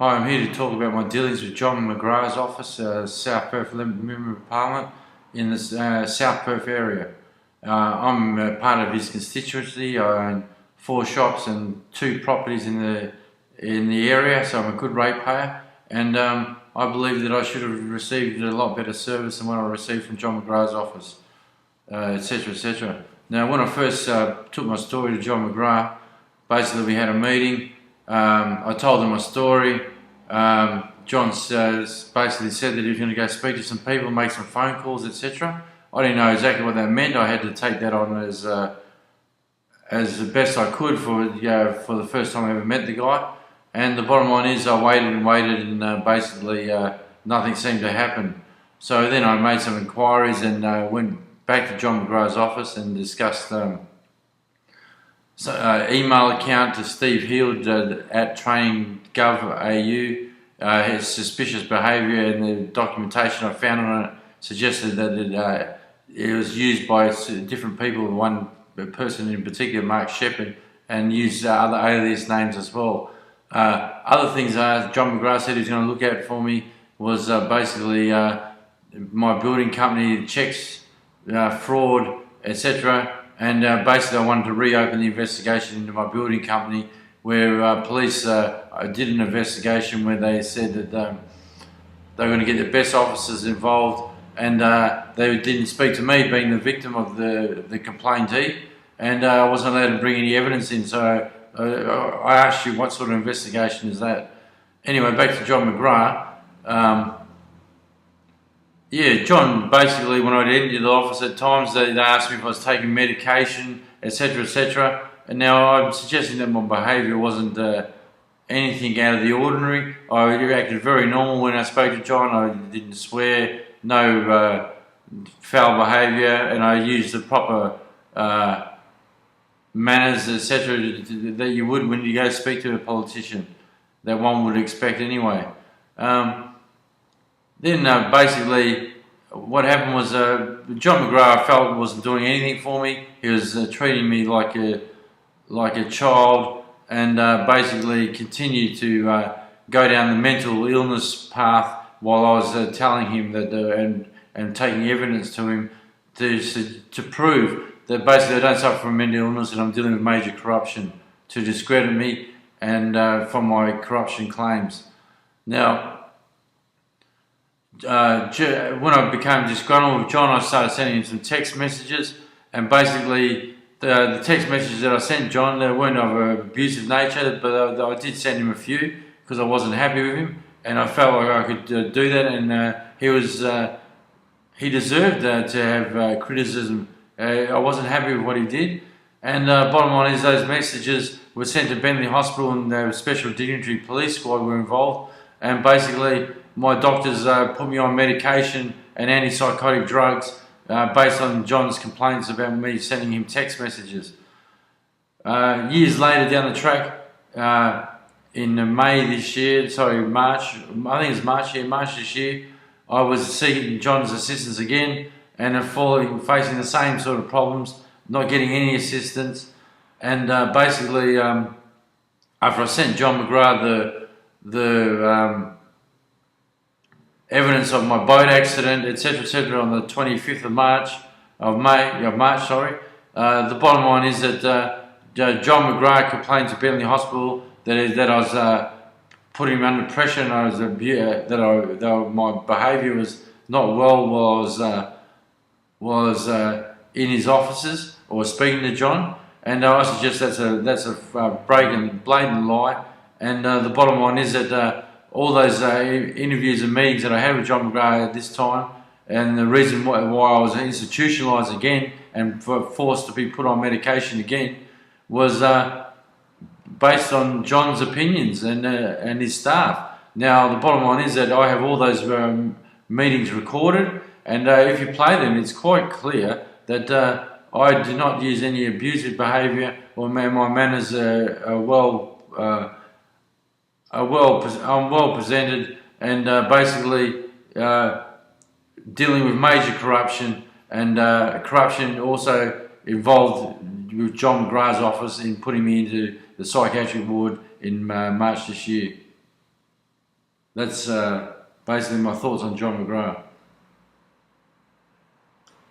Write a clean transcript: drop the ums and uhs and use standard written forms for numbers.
Hi, I'm here to talk about my dealings with John McGrath's office, South Perth Member of Parliament in the South Perth area. I'm part of his constituency. I own 4 shops and 2 properties in the area, so I'm a good ratepayer, and I believe that I should have received a lot better service than what I received from John McGrath's office, etc, etc. Now, when I first took my story to John McGrath, basically we had a meeting. I told him my story. John basically said that he was going to go speak to some people, make some phone calls, etc. I didn't know exactly what that meant. I had to take that on as the best I could for the first time I ever met the guy. And the bottom line is, I waited and waited, and basically nothing seemed to happen. So then I made some inquiries and went back to John McGrath's office and discussed email account to Steve Heald at training.gov.au. His suspicious behaviour, and the documentation I found on it suggested that it was used by different people, one person in particular, Mark Shepherd, and used other alias names as well. Other things John McGrath said he was going to look at for me was basically my building company checks, fraud, etc. And basically I wanted to reopen the investigation into my building company, where police did an investigation where they said that they were going to get the best officers involved, and they didn't speak to me, being the victim of the complaintee, and I wasn't allowed to bring any evidence in. So I asked you, what sort of investigation is that? Anyway, back to John McGrath. John, basically, when I'd enter the office at times, they asked me if I was taking medication, etc, etc. And now I'm suggesting that my behaviour wasn't anything out of the ordinary. I acted very normal when I spoke to John. I didn't swear, no foul behaviour, and I used the proper manners, etc, that you would when you go speak to a politician, that one would expect anyway. Then basically what happened was John McGrath felt wasn't doing anything for me. He was treating me like a child, and basically continued to go down the mental illness path while I was telling him that and taking evidence to him to prove that basically I don't suffer from mental illness and I'm dealing with major corruption, to discredit me and from my corruption claims. Now, when I became disgruntled with John, I started sending him some text messages, and basically the text messages that I sent John, they weren't of an abusive nature, but I did send him a few because I wasn't happy with him, and I felt like I could do that, and he deserved to have criticism. I wasn't happy with what he did, and bottom line is, those messages were sent to Bentley Hospital, and the Special Dignitary Police Squad were involved, and basically my doctors put me on medication and antipsychotic drugs based on John's complaints about me sending him text messages. Years later down the track, in May this year, March, I think it's March this year, I was seeking John's assistance again, and facing the same sort of problems, not getting any assistance, and basically after I sent John McGrath the evidence of my boat accident, etc, on the 25th of March, the bottom line is that John McGrath complained to Bentley Hospital that I was putting him under pressure, and I was my behaviour was not well while I was in his offices or speaking to John, and I suggest that's a blatant lie. And the bottom line is that all those interviews and meetings that I had with John McGrath at this time, and the reason why I was institutionalised again and forced to be put on medication again, was based on John's opinions and his staff. Now, the bottom line is that I have all those meetings recorded, and if you play them, it's quite clear that I do not use any abusive behaviour, or my manners are I'm well presented, and basically dealing with major corruption, and corruption also involved with John McGrath's office in putting me into the psychiatric ward in March this year. that's basically my thoughts on John McGrath.